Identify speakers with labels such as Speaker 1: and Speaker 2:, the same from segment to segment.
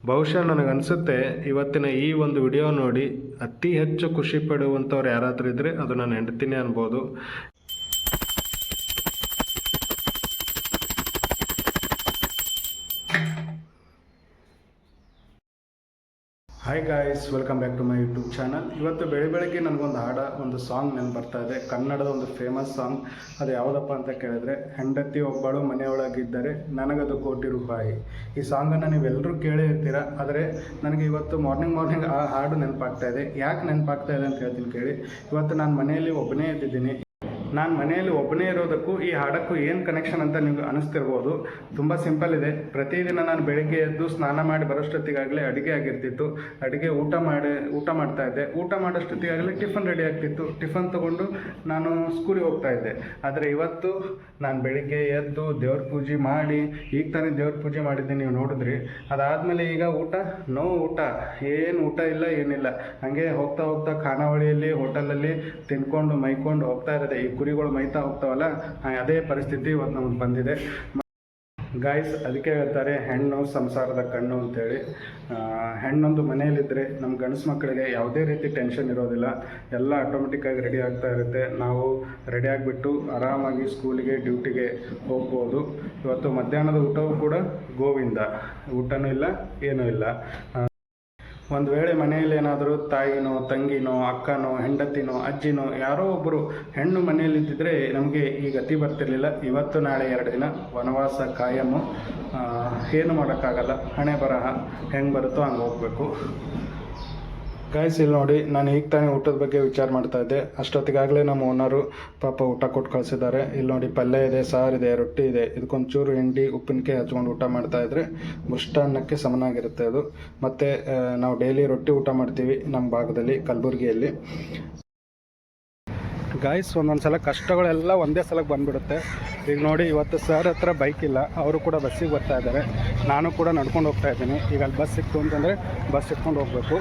Speaker 1: ಬಹುಶಃ ನನಗನ್ಸುತ್ತೆ ಇವತ್ತಿನ ಈ ಒಂದು ವಿಡಿಯೋ ನೋಡಿ ಅತಿ ಹೆಚ್ಚು ಖುಷಿ ಪಡುವಂಥವ್ರು ಯಾರಾದರೂ ಇದ್ದರೆ ಅದು ನನ್ನ ಹೆಂಡತಿನೇ ಅನ್ಬೋದು. Hi guys, welcome back to my YouTube channel. ಇವತ್ತು ಬೆಳಗ್ಗೆ ನನಗೊಂದು ಒಂದು ಸಾಂಗ್ ನೆನಪು ಬರ್ತಾ ಇದೆ. ಕನ್ನಡದ ಒಂದು ಫೇಮಸ್ ಸಾಂಗ್. ಅದು ಯಾವುದಪ್ಪ ಅಂತ ಕೇಳಿದ್ರೆ, ಹೆಂಡತಿ ಒಬ್ಬಳು ಮನೆಯೊಳಗಿದ್ದರೆ ನನಗದು ಕೋಟಿ ರೂಪಾಯಿ. ಈ ಸಾಂಗನ್ನು ನೀವೆಲ್ಲರೂ ಕೇಳೇ ಇರ್ತೀರ. ಆದರೆ ನನಗೆ ಇವತ್ತು ಮಾರ್ನಿಂಗ್ ಆ ಹಾಡು ನೆನಪಾಗ್ತಾ ಇದೆ. ಯಾಕೆ ನೆನಪಾಗ್ತಾ ಇದೆ ಅಂತ ಹೇಳ್ತೀನಿ ಕೇಳಿ. ಇವತ್ತು ನಾನು ಮನೆಯಲ್ಲಿ ಒಬ್ಬನೇ ಇದ್ದಿದ್ದೀನಿ. ನಾನು ಮನೆಯಲ್ಲಿ ಒಬ್ಬನೇ ಇರೋದಕ್ಕೂ ಈ ಹಾಡಕ್ಕೂ ಏನು ಕನೆಕ್ಷನ್ ಅಂತ ನಿಮ್ಗೆ ಅನಿಸ್ತಿರ್ಬೋದು. ತುಂಬ ಸಿಂಪಲ್ ಇದೆ. ಪ್ರತಿದಿನ ನಾನು ಬೆಳಗ್ಗೆ ಎದ್ದು ಸ್ನಾನ ಮಾಡಿ ಬರೋಷ್ಟೊತ್ತಿಗಾಗಲೇ ಅಡುಗೆ ಆಗಿರ್ತಿತ್ತು. ಅಡುಗೆ ಊಟ ಮಾಡ್ತಾ ಇದ್ದೆ. ಊಟ ಮಾಡೋಷ್ಟೊತ್ತಿಗಾಗಲೇ ಟಿಫನ್ ರೆಡಿ ಆಗ್ತಿತ್ತು. ಟಿಫನ್ ತೊಗೊಂಡು ನಾನು ಸ್ಕೂಲಿಗೆ ಹೋಗ್ತಾ ಇದ್ದೆ. ಆದರೆ ಇವತ್ತು ನಾನು ಬೆಳಿಗ್ಗೆ ಎದ್ದು ದೇವ್ರ ಪೂಜೆ ಮಾಡಿ, ಈಗ ತಾನೇ ದೇವ್ರ ಪೂಜೆ ಮಾಡಿದ್ದೀನಿ, ನೀವು ನೋಡಿದ್ರಿ. ಅದಾದಮೇಲೆ ಈಗ ಊಟ ಏನು ಊಟ ಇಲ್ಲ, ಏನಿಲ್ಲ. ಹಾಗೆ ಹೋಗ್ತಾ ಖಾನಾವಳಿಯಲ್ಲಿ ಹೋಟೆಲಲ್ಲಿ ತಿನ್ಕೊಂಡು ಮೈಕೊಂಡು ಹೋಗ್ತಾ ಇರೋದೆ. ಈ ಕುರಿಗಳು ಮೈತಾ ಹೋಗ್ತಾವಲ್ಲ, ಅದೇ ಪರಿಸ್ಥಿತಿ ಇವತ್ತು ನಮಗೆ ಬಂದಿದೆ ಗಾಯ್ಸ್. ಅದಕ್ಕೆ ಹೇಳ್ತಾರೆ ಹೆಣ್ಣು ಸಂಸಾರದ ಕಣ್ಣು ಅಂತೇಳಿ. ಹೆಣ್ಣೊಂದು ಮನೆಯಲ್ಲಿದ್ದರೆ ನಮ್ಮ ಗಂಡಸು ಮಕ್ಕಳಿಗೆ ಯಾವುದೇ ರೀತಿ ಟೆನ್ಷನ್ ಇರೋದಿಲ್ಲ. ಎಲ್ಲ ಆಟೋಮೆಟಿಕ್ಕಾಗಿ ರೆಡಿ ಆಗ್ತಾ ಇರುತ್ತೆ. ನಾವು ರೆಡಿ ಆಗಿಬಿಟ್ಟು ಆರಾಮಾಗಿ ಸ್ಕೂಲಿಗೆ ಡ್ಯೂಟಿಗೆ ಹೋಗ್ಬೋದು. ಇವತ್ತು ಮಧ್ಯಾಹ್ನದ ಊಟವೂ ಕೂಡ ಗೋವಿಂದ. ಊಟನೂ ಇಲ್ಲ, ಏನೂ ಇಲ್ಲ. ಒಂದು ವೇಳೆ ಮನೆಯಲ್ಲಿ ಏನಾದರೂ ತಾಯಿನೋ, ತಂಗಿನೋ, ಅಕ್ಕನೋ, ಹೆಂಡತಿನೋ, ಅಜ್ಜಿನೋ ಯಾರೋ ಒಬ್ಬರು ಹೆಣ್ಣು ಮನೆಯಲ್ಲಿದ್ದಿದ್ರೆ ನಮಗೆ ಈ ಗತಿ ಬರ್ತಿರ್ಲಿಲ್ಲ. ಇವತ್ತು ನಾಳೆ 2 ದಿನ ವನವಾಸ ಕಾಯಮ್ಮು. ಏನು ಮಾಡೋಕ್ಕಾಗಲ್ಲ. ಹಣೆ ಬರಹ ಹೆಂಗೆ ಬರುತ್ತೋ ಹಂಗೆ ಹೋಗಬೇಕು ಗಾಯ್ಸ್. ಇಲ್ಲಿ ನೋಡಿ, ನಾನು ಈಗ ತಾನೇ ಊಟದ ಬಗ್ಗೆ ವಿಚಾರ ಮಾಡ್ತಾ ಇದ್ದೆ. ಅಷ್ಟೊತ್ತಿಗಾಗಲೇ ನಮ್ಮ ಓನರು ಪಾಪ ಊಟ ಕೊಟ್ಟು ಕಳಿಸಿದ್ದಾರೆ. ಇಲ್ಲಿ ನೋಡಿ, ಪಲ್ಯ ಇದೆ, ಸಾರಿದೆ, ರೊಟ್ಟಿ ಇದೆ. ಇದಕ್ಕೊಂಚೂರು ಹಿಂಡಿ ಉಪ್ಪಿನಕಾಯಿ ಹಚ್ಕೊಂಡು ಊಟ ಮಾಡ್ತಾಯಿದ್ರೆ ಮುಷ್ಟಾನ್ನಕ್ಕೆ ಸಮನಾಗಿರುತ್ತೆ ಅದು. ಮತ್ತು ನಾವು ಡೈಲಿ ರೊಟ್ಟಿ ಊಟ ಮಾಡ್ತೀವಿ ನಮ್ಮ ಭಾಗದಲ್ಲಿ, ಕಲಬುರಗಿಯಲ್ಲಿ ಗಾಯ್ಸ್. ಒಂದೊಂದು ಸಲ ಕಷ್ಟಗಳೆಲ್ಲ ಒಂದೇ ಸಲಕ್ಕೆ ಬಂದುಬಿಡುತ್ತೆ. ಈಗ ನೋಡಿ, ಇವತ್ತು ಸರ್ ಹತ್ರ ಬೈಕ್ ಇಲ್ಲ, ಅವರು ಕೂಡ ಬಸ್ಸಿಗೆ ಬರ್ತಾ ಇದ್ದಾರೆ. ನಾನು ಕೂಡ ನಡ್ಕೊಂಡು ಹೋಗ್ತಾ ಇದ್ದೀನಿ. ಈಗ ಅಲ್ಲಿ ಬಸ್ ಸಿಕ್ತು ಅಂತಂದರೆ ಬಸ್ ಸಿಕ್ಕೊಂಡು ಹೋಗಬೇಕು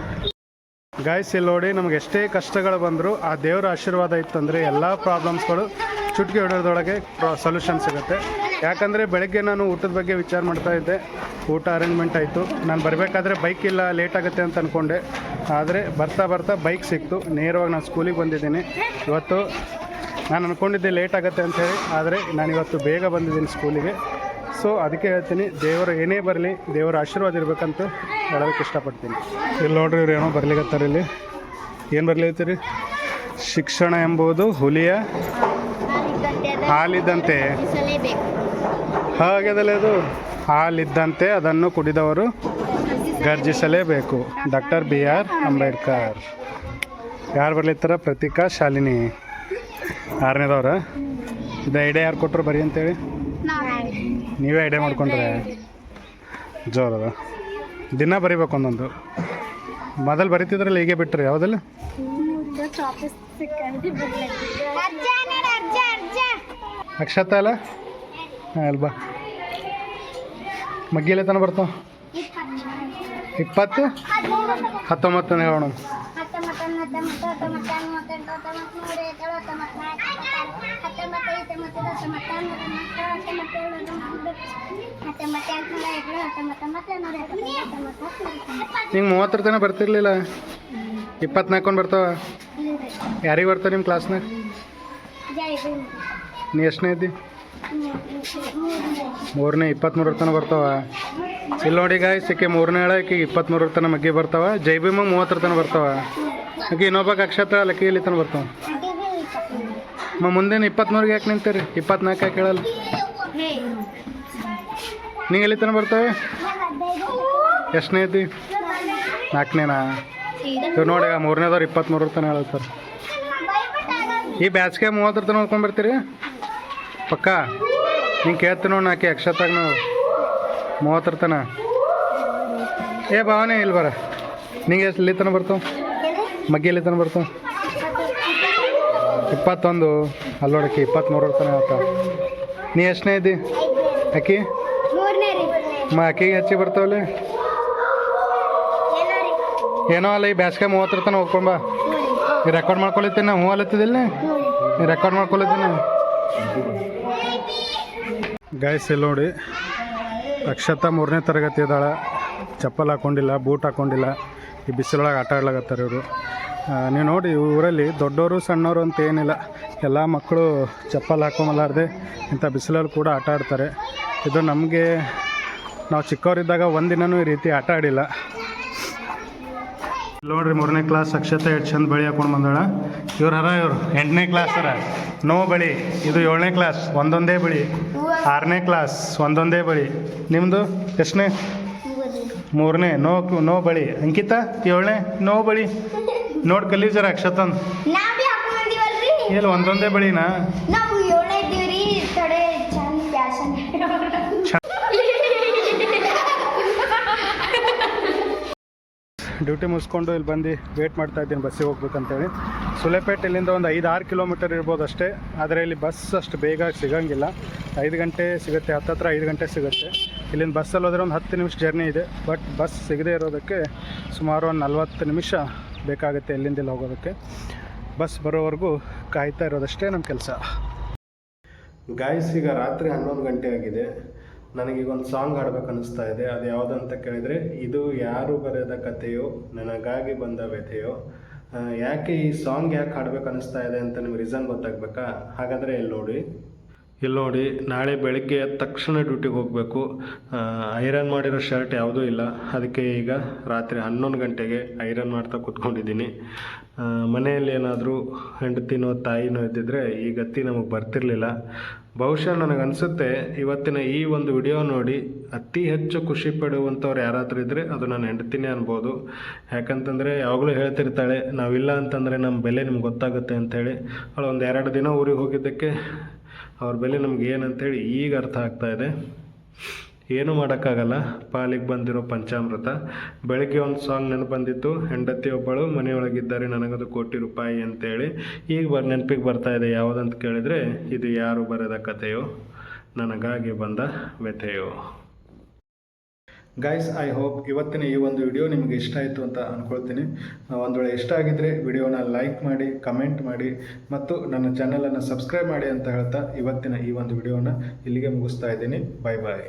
Speaker 1: ಗಾಯ್ಸ್. ಇಲ್ಲಿ ನೋಡಿ, ನಮಗೆ ಎಷ್ಟೇ ಕಷ್ಟಗಳು ಬಂದರೂ ಆ ದೇವರ ಆಶೀರ್ವಾದ ಇತ್ತಂದರೆ ಎಲ್ಲ ಪ್ರಾಬ್ಲಮ್ಸ್ಗಳು ಚುಟ್ಕಿ ಹೊಡೆಯೋದ್ರೊಳಗೆ ಸೊಲ್ಯೂಷನ್ ಸಿಗುತ್ತೆ. ಯಾಕಂದರೆ ಬೆಳಗ್ಗೆ ನಾನು ಊಟದ ಬಗ್ಗೆ ವಿಚಾರ ಮಾಡ್ತಾ ಇದ್ದೆ. ಊಟ ಅರೇಂಜ್ಮೆಂಟ್ ಆಯಿತು. ನಾನು ಬರಬೇಕಾದ್ರೆ ಬೈಕ್ ಇಲ್ಲ, ಲೇಟ್ ಆಗುತ್ತೆ ಅಂತ ಅಂದ್ಕೊಂಡೆ. ಆದರೆ ಬರ್ತಾ ಬೈಕ್ ಸಿಕ್ತು. ನೇರವಾಗಿ ನಾನು ಸ್ಕೂಲಿಗೆ ಬಂದಿದ್ದೀನಿ. ಇವತ್ತು ನಾನು ಅಂದ್ಕೊಂಡಿದ್ದೆ ಲೇಟ್ ಆಗುತ್ತೆ ಅಂಥೇಳಿ, ಆದರೆ ನಾನಿವತ್ತು ಬೇಗ ಬಂದಿದ್ದೀನಿ ಸ್ಕೂಲಿಗೆ. ಸೊ ಅದಕ್ಕೆ ಹೇಳ್ತೀನಿ, ದೇವರು ಏನೇ ಬರಲಿ ದೇವರ ಆಶೀರ್ವಾದ ಇರಬೇಕಂತ ಹೇಳೋದಕ್ಕೆ ಇಷ್ಟಪಡ್ತೀನಿ. ಇಲ್ಲಿ ನೋಡ್ರಿ, ಇವ್ರು ಏನೋ ಬರ್ಲಿಕತ್ತಾರೆ. ಇಲ್ಲಿ ಏನು ಬರ್ಲಿಕತ್ತೀರಿ? ಶಿಕ್ಷಣ ಎಂಬುದು ಹುಲಿಯ ಹಾಲಿದ್ದಂತೆ. ಹಾಗೆದಲ್ಲ, ಅದು ಹಾಲಿದ್ದಂತೆ ಅದನ್ನು ಕುಡಿದವರು ಗರ್ಜಿಸಲೇಬೇಕು. Doctor BR Ambedkar. ಯಾರು ಬರ್ಲಿತ್ತಾರ? ಪ್ರತೀಕಾ, ಶಾಲಿನಿ. 6ನೇದವ್ರ. ಇದು ಐಡಿಯಾ ಯಾರು ಕೊಟ್ಟರು ಬರೀ ಅಂತೇಳಿ? ನೀವೇ ಐಡಿಯಾ ಮಾಡ್ಕೊಂಡ್ರೆ ಜೋರದ. ದಿನ ಬರೀಬೇಕು ಒಂದೊಂದು. ಮೊದಲು ಬರೀತಿದ್ರಲ್ಲ, ಹೀಗೆ ಬಿಟ್ಟರೆ ಯಾವುದಲ್ಲ? ಅಕ್ಷತ ಅಲ್ಲ? ಅಲ್ಬಾ ಮಗ್ಗಿಲೆ ತನ ಬರ್ತಾವ. 20 19 ಹೇಳೋಣ. ನಿಂಗೆ 30 ತನಕ ಬರ್ತಿರ್ಲಿಲ್ಲ? 24 ಬರ್ತಾವ. ಯಾರಿಗೆ ಬರ್ತಾವ ನಿಮ್ಮ ಕ್ಲಾಸ್ನಾಗ? ನೀ ಎಷ್ಟನೇ ಇದ್ದಿ? 3ನೇ. 23 ತನಕ ಬರ್ತಾವ. ಇಲ್ಲಿ ನೋಡಿ ಗಾಯ್ಸ್, ಸಿಕ್ಕಿ 3ನೇ ಹೇಳಕ್ಕೆ 23 ತನಕ ಮಗ್ಗಿ ಬರ್ತಾವ. ಜೈಬಿಮ 30 ತನಕ ಬರ್ತಾವ. ಆಕೆ ಇನ್ನೊಬ್ಬಕ್ಕೆ ಅಕ್ಷತ್ರ ಲಕ್ಕಿ ಇಲ್ಲಿ ತನಕ ಬರ್ತಾವ. ಮುಂದೇನು 23ಗೆ ಯಾಕೆ ನಿಂತೀರಿ? 24 ಯಾಕೆ ಹೇಳಲ್ಲ? ನೀವು ಎಲ್ಲಿ ತನಕ ಬರ್ತವೆ? ಎಷ್ಟನೇ ಇದ್ದಿ? 4ನೇನಾ? ಇವ್ರು ನೋಡಿ, 3ನೇದವ್ರು 23 ತನಕ ಹೇಳ್ತಾರೆ. ಈ ಬ್ಯಾಚ್ಗೆ 30 ತನಕ ನೋಡ್ಕೊಂಡ್ಬರ್ತೀರಿ ಪಕ್ಕ? ಹಿಂಗೆ ಕೇಳ್ತೀನಿ ನೋಡಿ, ನಾಕೆ ಅಕ್ಷತಾಗ ನಾವು 30 ತನಕ. ಏ ಭಾವನೆ ಇಲ್ಲಿ ಬರ. ನಿಂಗೆ ಎಷ್ಟು ಇಲ್ಲಿ ತನಕ ಬರ್ತಾವ? ಮಗ್ಗಿ ಎಲ್ಲಿ ತನಕ ಬರ್ತಾವ? 21. ಅಲ್ಲೋಡಕ್ಕೆ 23 ತನಕ ಹೇಳ್ತಾವ. ನೀ ಎಷ್ಟನೇ ಇದ್ದಿ? ಅಕ್ಕಿ ಅಕ್ಕಿಗೆ ಹೆಚ್ಚಿ ಬರ್ತಾವಲ್ಲ? ಏನೋ ಅಲ್ಲ, ಈ ಬ್ಯಾಸ್ಗೆ 30 ತನಕ ಹೋಗ್ಕೊಂಬ. ಈ ರೆಕಾರ್ಡ್ ಮಾಡ್ಕೊಳತ್ತೀನಿ. ಹ್ಞೂ ಅಲ್ಲತ್ತಿದ್ದಿಲ್ಲ? ನೀ ರೆಕಾರ್ಡ್ ಮಾಡ್ಕೊಳತ್ತೀನಿ. ಗಾಯ್ಸ್ ಇಲ್ಲಿ ನೋಡಿ, ಅಕ್ಷತಾ 3ನೇ ತರಗತಿ ಇದ್ದಾಳೆ. ಚಪ್ಪಲ್ ಹಾಕ್ಕೊಂಡಿಲ್ಲ, ಬೂಟ್ ಹಾಕ್ಕೊಂಡಿಲ್ಲ, ಈ ಬಿಸಿಲೊಳಗೆ ಆಟ ಆಡ್ಲಾಗತ್ತಾರೆ ಇವರು. ನೀವು ನೋಡಿ ಊರಲ್ಲಿ ದೊಡ್ಡವರು ಸಣ್ಣವರು ಅಂತ ಏನಿಲ್ಲ, ಎಲ್ಲ ಮಕ್ಕಳು ಚಪ್ಪಲ್ ಹಾಕೊಂಬಲಾರ್ದೆ ಇಂಥ ಬಿಸಿಲಲ್ಲಿ ಕೂಡ ಆಟ ಆಡ್ತಾರೆ. ಇದು ನಮಗೆ ನಾವು ಚಿಕ್ಕವರಿದ್ದಾಗ ಒಂದಿನವೂ ಈ ರೀತಿ ಆಟ ಆಡಿಲ್ಲ. ನೋಡ್ರಿ 3ನೇ ಕ್ಲಾಸ್ ಅಕ್ಷತೆ ಎಷ್ಟು ಚಂದ ಬಳಿ ಹಾಕೊಂಡು ಬಂದಾಳ. ಇವ್ರು 8ನೇ ಕ್ಲಾಸ್ ನೋ ಬಳಿ. ಇದು 7ನೇ ಕ್ಲಾಸ್ ಒಂದೊಂದೇ ಬಳಿ. 6ನೇ ಕ್ಲಾಸ್ ಒಂದೊಂದೇ ಬಳಿ. ನಿಮ್ಮದು ಎಷ್ಟನೇ? 3ನೇ ನೋ ಬಳಿ. ಅಂಕಿತಾ 7ನೇ ನೋ ಬಳಿ. ನೋಡಿ ಕಲಿ ಜರ ಅಕ್ಷತನ್ ಇಲ್ಲಿ ಒಂದೊಂದೇ ಬಳಿನಾ? ಡ್ಯೂಟಿ ಮುಗಿಸ್ಕೊಂಡು ಇಲ್ಲಿ ಬಂದು ವೇಟ್ ಮಾಡ್ತಾ ಇದ್ದೀನಿ ಬಸ್ಸಿಗೆ ಹೋಗ್ಬೇಕಂತೇಳಿ. ಸುಲೇಪೇಟೆ ಇಲ್ಲಿಂದ ಒಂದು 5-6 ಕಿಲೋಮೀಟರ್ ಇರ್ಬೋದು ಅಷ್ಟೇ. ಆದರೆ ಇಲ್ಲಿ ಬಸ್ ಅಷ್ಟು ಬೇಗ ಸಿಗೋಂಗಿಲ್ಲ. 5 ಗಂಟೆ ಸಿಗುತ್ತೆ, ಹತ್ತತ್ರ 5 ಗಂಟೆ ಸಿಗುತ್ತೆ. ಇಲ್ಲಿಂದ ಬಸ್ಸಲ್ಲಿ ಹೋದರೆ ಒಂದು 10 ನಿಮಿಷ ಜರ್ನಿ ಇದೆ. ಬಟ್ ಬಸ್ ಸಿಗದೇ ಇರೋದಕ್ಕೆ ಸುಮಾರು ಒಂದು 40 ನಿಮಿಷ ಬೇಕಾಗುತ್ತೆ ಇಲ್ಲಿಂದ ಹೋಗೋದಕ್ಕೆ. ಬಸ್ ಬರೋವರೆಗೂ ಕಾಯ್ತಾ ಇರೋದಷ್ಟೇ ನಮ್ಮ ಕೆಲಸ. ಗಾಯ್ಸ್, ಈಗ ರಾತ್ರಿ 11 ಗಂಟೆ ಆಗಿದೆ. ನನಗೀಗ ಒಂದು ಸಾಂಗ್ ಹಾಡ್ಬೇಕು ಅನ್ನಿಸ್ತಾ ಇದೆ. ಅದು ಯಾವುದಂತ ಕೇಳಿದರೆ, ಇದು ಯಾರು ಬರೆದ ಕಥೆಯೋ, ನನಗಾಗಿ ಬಂದ ವ್ಯಥೆಯೋ. ಯಾಕೆ ಈ ಸಾಂಗ್ ಯಾಕೆ ಹಾಡ್ಬೇಕು ಅನ್ನಿಸ್ತಾ ಇದೆ ಅಂತ ನಿಮ್ಗೆ ರೀಸನ್ ಗೊತ್ತಾಗಬೇಕಾ? ಹಾಗಾದರೆ ಇಲ್ಲಿ ನೋಡಿ, ನಾಳೆ ಬೆಳಗ್ಗೆ ಎದ್ದ ತಕ್ಷಣ ಡ್ಯೂಟಿಗೆ ಹೋಗಬೇಕು. ಐರನ್ ಮಾಡಿರೋ ಶರ್ಟ್ ಯಾವುದೂ ಇಲ್ಲ. ಅದಕ್ಕೆ ಈಗ ರಾತ್ರಿ 11 ಗಂಟೆಗೆ ಐರನ್ ಮಾಡ್ತಾ ಕೂತ್ಕೊಂಡಿದ್ದೀನಿ. ಮನೆಯಲ್ಲಿ ಏನಾದರೂ ಹೆಂಡತಿನೋ ತಾಯಿನೋ ಇದ್ದಿದ್ರೆ ಈ ಗತಿ ನಮಗೆ ಬರ್ತಿರಲಿಲ್ಲ. ಬಹುಶಃ ನನಗನ್ಸುತ್ತೆ ಇವತ್ತಿನ ಈ ಒಂದು ವಿಡಿಯೋ ನೋಡಿ ಅತಿ ಹೆಚ್ಚು ಖುಷಿ ಪಡುವಂಥವ್ರು ಯಾರಾದರೂ ಇದ್ದರೆ ಅದು ನನ್ನ ಹೆಂಡತಿನೇ ಅನ್ಬೋದು. ಯಾಕಂತಂದರೆ ಯಾವಾಗಲೂ ಹೇಳ್ತಿರ್ತಾಳೆ, ನಾವಿಲ್ಲ ಅಂತಂದರೆ ನಮ್ಮ ಬೆಲೆ ನಿಮ್ಗೆ ಗೊತ್ತಾಗುತ್ತೆ ಅಂಥೇಳಿ. ಅವಳು ಒಂದು 2 ದಿನ ಊರಿಗೆ ಹೋಗಿದ್ದಕ್ಕೆ ಅವ್ರ ಬೆಲೆ ನಮ್ಗೆ ಏನಂತೇಳಿ ಈಗ ಅರ್ಥ ಆಗ್ತಾಯಿದೆ. ಏನೂ ಮಾಡೋಕ್ಕಾಗಲ್ಲ, ಪಾಲಿಗೆ ಬಂದಿರೋ ಪಂಚಾಮೃತ. ಬೆಳಗ್ಗೆ ಒಂದು ಸಾಂಗ್ ನೆನಪು ಬಂದಿತ್ತು, ಹೆಂಡತಿ ಒಬ್ಬಳು ಮನೆಯೊಳಗಿದ್ದಾರೆ ನನಗದು ₹1,00,00,000 ಅಂತೇಳಿ. ಈಗ ನೆನಪಿಗೆ ಬರ್ತಾಯಿದೆ. ಯಾವುದಂತ ಕೇಳಿದರೆ, ಇದು ಯಾರು ಬರೆದ ಕಥೆಯೋ, ನನಗಾಗಿ ಬಂದ ವ್ಯಥೆಯೋ. ಗೈಸ್, ಐ ಹೋಪ್ ಇವತ್ತಿನ ಈ ಒಂದು ವಿಡಿಯೋ ನಿಮಗೆ ಇಷ್ಟ ಆಯಿತು ಅಂತ ಅಂದ್ಕೊಳ್ತೀನಿ. ಒಂದು ವೇಳೆ ಇಷ್ಟ ಆಗಿದ್ದರೆ ವಿಡಿಯೋನ ಲೈಕ್ ಮಾಡಿ, ಕಮೆಂಟ್ ಮಾಡಿ ಮತ್ತು ನನ್ನ ಚಾನಲನ್ನು ಸಬ್ಸ್ಕ್ರೈಬ್ ಮಾಡಿ ಅಂತ ಹೇಳ್ತಾ ಇವತ್ತಿನ ಈ ಒಂದು ವಿಡಿಯೋನ ಇಲ್ಲಿಗೆ ಮುಗಿಸ್ತಾ ಇದ್ದೀನಿ. ಬಾಯ್ ಬಾಯ್.